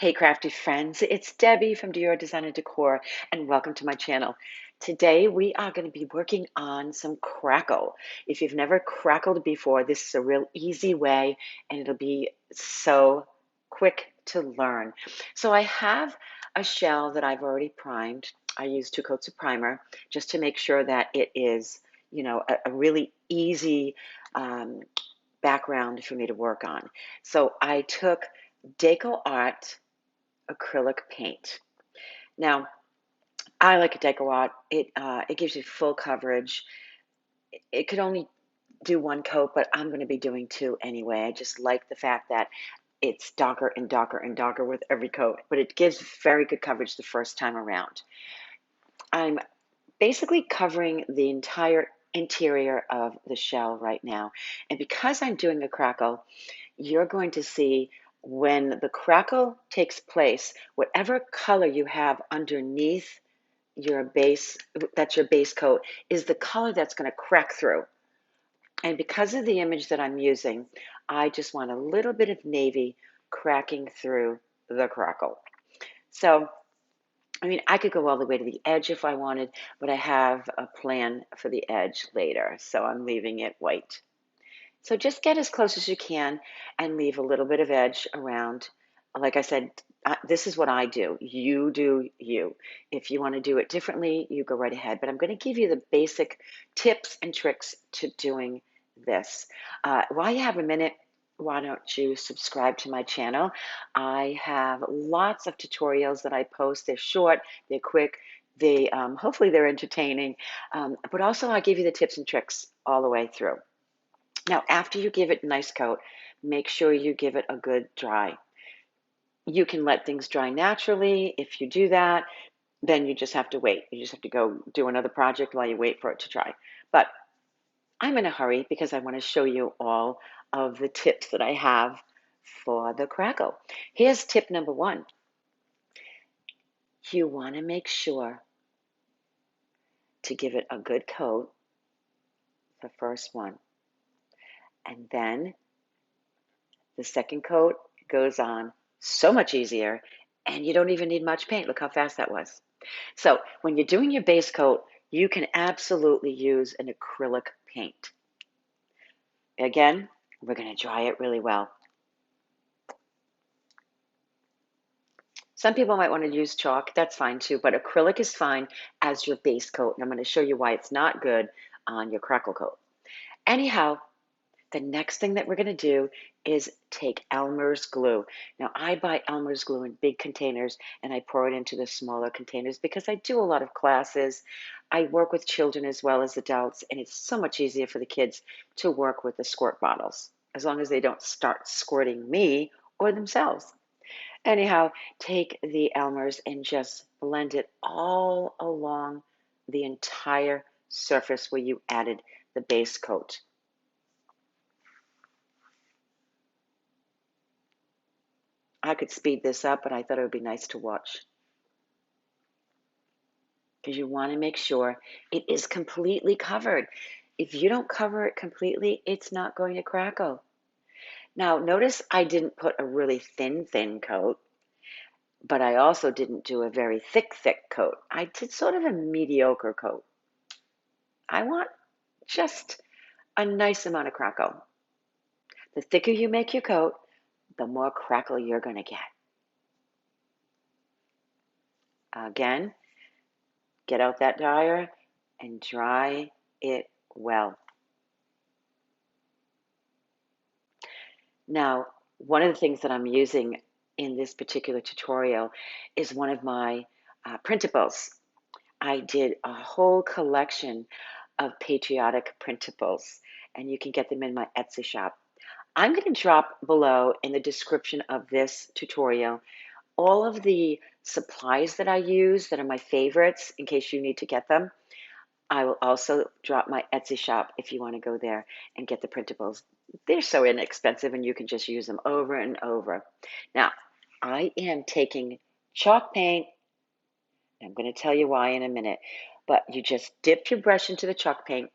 Hey crafty friends, it's Debbie from DecoArt Design and Decor, and welcome to my channel. Today we are going to be working on some Crackle. If you've never crackled before, this is a real easy way and it'll be so quick to learn. So I have a shell that I've already primed. I use 2 coats of primer just to make sure that it is, a really easy background for me to work on. So I took DecoArt acrylic paint. Now, I like a DecoArt. It gives you full coverage. It could only do 1 coat, but I'm going to be doing 2 anyway. I just like the fact that it's darker and darker and darker with every coat, but it gives very good coverage the first time around. I'm basically covering the entire interior of the shell right now. And because I'm doing a crackle, you're going to see when the crackle takes place, whatever color you have underneath your base, that's your base coat, is the color that's going to crack through. And because of the image that I'm using, I just want a little bit of navy cracking through the crackle. So, I mean, I could go all the way to the edge if I wanted, but I have a plan for the edge later, so I'm leaving it white. So just get as close as you can and leave a little bit of edge around. Like I said, this is what I do. You do you. If you want to do it differently, you go right ahead. But I'm going to give you the basic tips and tricks to doing this. While you have a minute, why don't you subscribe to my channel? I have lots of tutorials that I post. They're short, they're quick, hopefully they're entertaining, but also I give you the tips and tricks all the way through. Now, after you give it a nice coat, make sure you give it a good dry. You can let things dry naturally. If you do that, then you just have to wait. You just have to go do another project while you wait for it to dry. But I'm in a hurry because I want to show you all of the tips that I have for the crackle. Here's tip number 1. You want to make sure to give it a good coat, the first one. And then the second coat goes on so much easier, and you don't even need much paint. Look how fast that was. So when you're doing your base coat, you can absolutely use an acrylic paint. Again, we're going to dry it really well. Some people might want to use chalk. That's fine too, but acrylic is fine as your base coat, and I'm going to show you why it's not good on your crackle coat. Anyhow, the next thing that we're going to do is take Elmer's glue. Now, I buy Elmer's glue in big containers and I pour it into the smaller containers because I do a lot of classes. I work with children as well as adults, and it's so much easier for the kids to work with the squirt bottles as long as they don't start squirting me or themselves. Anyhow, take the Elmer's and just blend it all along the entire surface where you added the base coat. I could speed this up, but I thought it would be nice to watch. Because you want to make sure it is completely covered. If you don't cover it completely, it's not going to crackle. Now, notice I didn't put a really thin coat, but I also didn't do a very thick coat. I did sort of a mediocre coat. I want just a nice amount of crackle. The thicker you make your coat, the more crackle you're going to get. Again, get out that dryer and dry it well. Now, one of the things that I'm using in this particular tutorial is one of my printables. I did a whole collection of patriotic printables, and you can get them in my Etsy shop. I'm going to drop below in the description of this tutorial all of the supplies that I use that are my favorites in case you need to get them. I will also drop my Etsy shop if you want to go there and get the printables. They're so inexpensive and you can just use them over and over. Now, I am taking chalk paint. I'm going to tell you why in a minute. But you just dip your brush into the chalk paint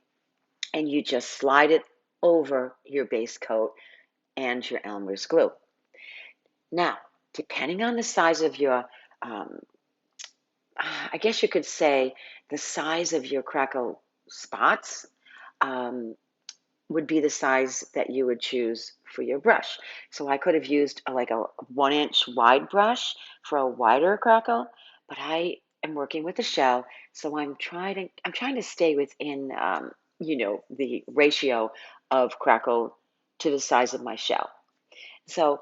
and you just slide it over your base coat and your Elmer's glue. Now, depending on the size of your, um, I guess you could say the size of your crackle spots, um, would be the size that you would choose for your brush. So I could have used like a 1-inch wide brush for a wider crackle, but I am working with a shell, so I'm trying to stay within the ratio of crackle to the size of my shell. So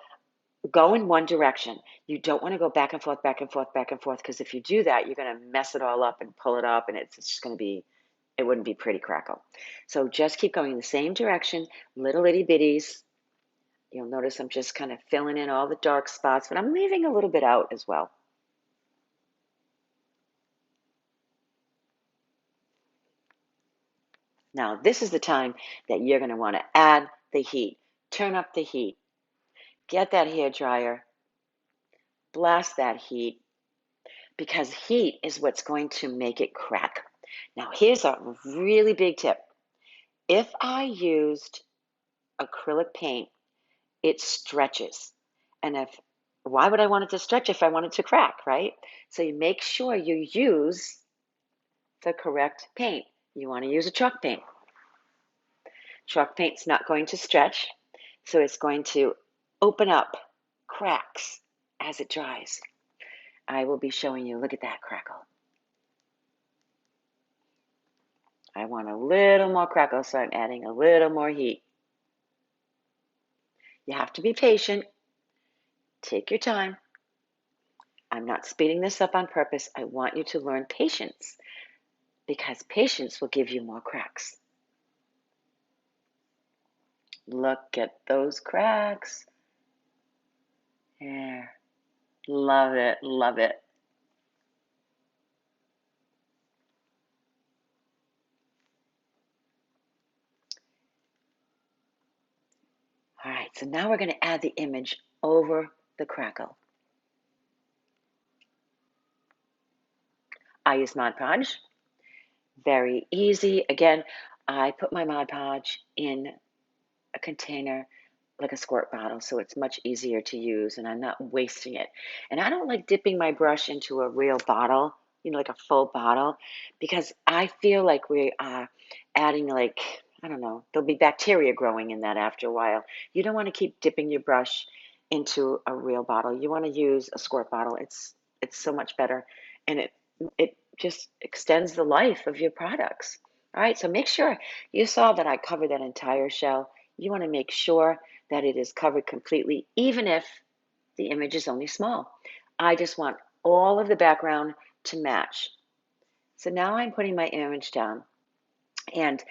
go in one direction. You don't want to go back and forth, back and forth, back and forth, because if you do that, you're going to mess it all up and pull it up, and it's just going to be, it wouldn't be pretty crackle. So just keep going in the same direction, little itty bitties. You'll notice I'm just kind of filling in all the dark spots, but I'm leaving a little bit out as well. Now, this is the time that you're going to want to add the heat. Turn up the heat. Get that hair dryer. Blast that heat, because heat is what's going to make it crack. Now, here's a really big tip. If I used acrylic paint, it stretches. And why would I want it to stretch if I want it to crack, right? So you make sure you use the correct paint. You want to use a chalk paint. Chalk paint's not going to stretch, so it's going to open up cracks as it dries. I will be showing you, look at that crackle. I want a little more crackle, so I'm adding a little more heat. You have to be patient. Take your time. I'm not speeding this up on purpose. I want you to learn patience, because patience will give you more cracks. Look at those cracks. There. Love it, love it. All right, so now we're going to add the image over the crackle. I use Mod Podge. Very easy. Again, I put my Mod Podge in a container like a squirt bottle, so it's much easier to use and I'm not wasting it. And I don't like dipping my brush into a real bottle, like a full bottle, because I feel like we are adding, like, I don't know, there'll be bacteria growing in that after a while. You don't want to keep dipping your brush into a real bottle. You want to use a squirt bottle. It's so much better, and it just extends the life of your products. All right, so make sure you saw that I covered that entire shell. You want to make sure that it is covered completely, even if the image is only small. I just want all of the background to match. So now I'm putting my image down. And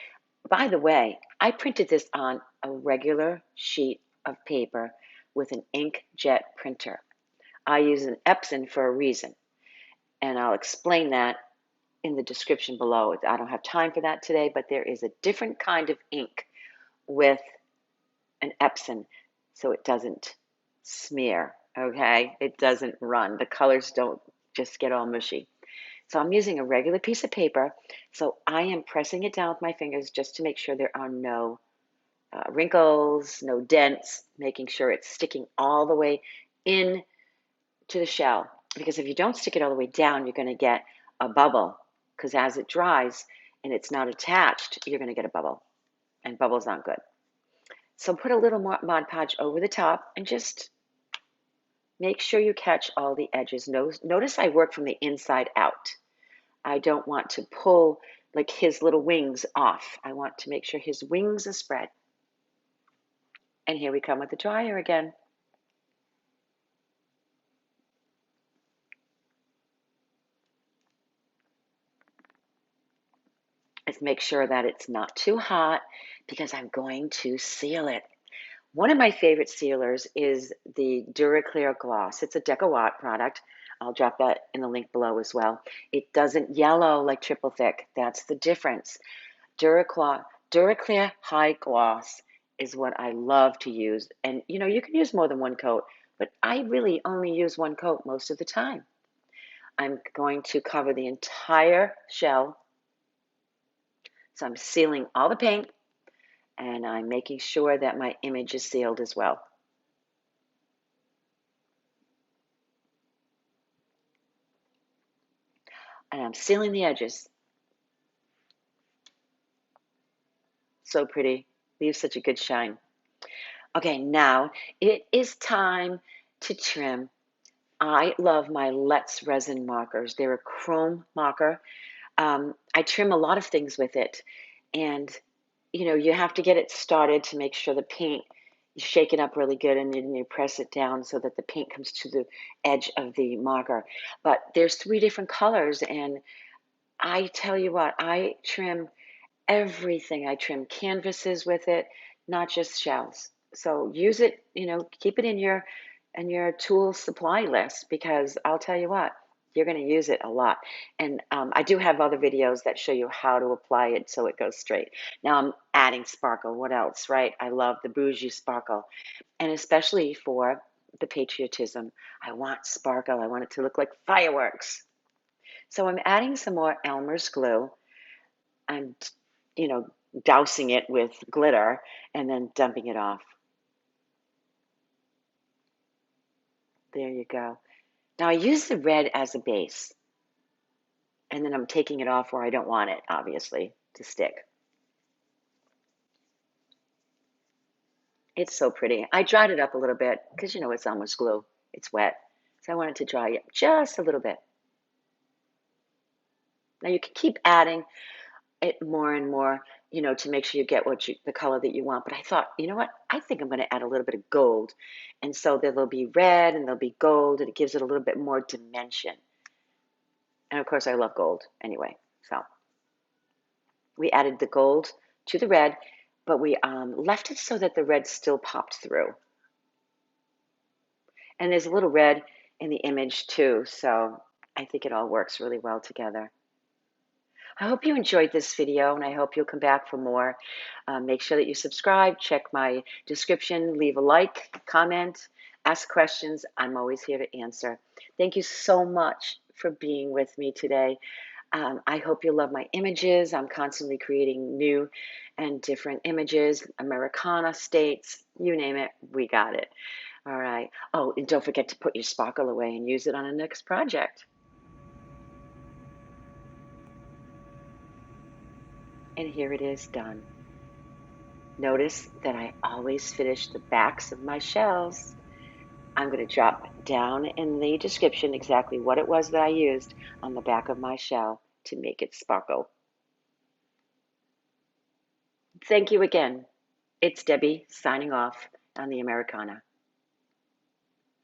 by the way, I printed this on a regular sheet of paper with an inkjet printer. I use an Epson for a reason, and I'll explain that in the description below. I don't have time for that today, but there is a different kind of ink with an Epson, so it doesn't smear, okay? It doesn't run. The colors don't just get all mushy. So I'm using a regular piece of paper, so I am pressing it down with my fingers just to make sure there are no wrinkles, no dents, making sure it's sticking all the way in to the shell. Because if you don't stick it all the way down, you're going to get a bubble, because as it dries and it's not attached, you're going to get a bubble, and bubbles aren't good. So put a little more Mod Podge over the top and just make sure you catch all the edges. Notice I work from the inside out. I don't want to pull like his little wings off. I want to make sure his wings are spread. And here we come with the dryer again. Let's make sure that it's not too hot, because I'm going to seal it. One of my favorite sealers is the DuraClear Gloss. It's a DecoArt product. I'll drop that in the link below as well. It doesn't yellow like Triple Thick. That's the difference. DuraClear High Gloss is what I love to use. And you can use more than one coat, but I really only use one coat most of the time. I'm going to cover the entire shell. So I'm sealing all the paint, and I'm making sure that my image is sealed as well. And I'm sealing the edges. So pretty. Leaves such a good shine. Okay, now it is time to trim. I love my Let's resin markers. They're a chrome marker. I trim a lot of things with it. And, you have to get it started to make sure the paint, you shake it up really good and then you press it down so that the paint comes to the edge of the marker. But there's 3 different colors, and I tell you what, I trim everything. I trim canvases with it, not just shells. So use it, keep it in your tool supply list, because I'll tell you what, you're going to use it a lot. And I do have other videos that show you how to apply it so it goes straight. Now I'm adding sparkle. What else, right? I love the bougie sparkle, and especially for the patriotism. I want sparkle. I want it to look like fireworks. So I'm adding some more Elmer's glue. I'm, you know, dousing it with glitter and then dumping it off. There you go. Now I use the red as a base, and then I'm taking it off where I don't want it, obviously, to stick. It's so pretty. I dried it up a little bit because, it's almost glue. It's wet. So I wanted to dry it just a little bit. Now you can keep adding it more and more, to make sure you get the color that you want. But I thought, you know what? I think I'm going to add a little bit of gold. And so there'll be red and there'll be gold, and it gives it a little bit more dimension. And of course, I love gold anyway. So we added the gold to the red, but we left it so that the red still popped through. And there's a little red in the image too, so I think it all works really well together. I hope you enjoyed this video, and I hope you'll come back for more. Make sure that you subscribe, check my description, leave a like, comment, ask questions. I'm always here to answer. Thank you so much for being with me today. I hope you love my images. I'm constantly creating new and different images, Americana, states, you name it, we got it. All right. Oh, and don't forget to put your sparkle away and use it on the next project. And here it is done. Notice that I always finish the backs of my shells. I'm going to drop down in the description exactly what it was that I used on the back of my shell to make it sparkle. Thank you again. It's Debbie signing off on the Americana.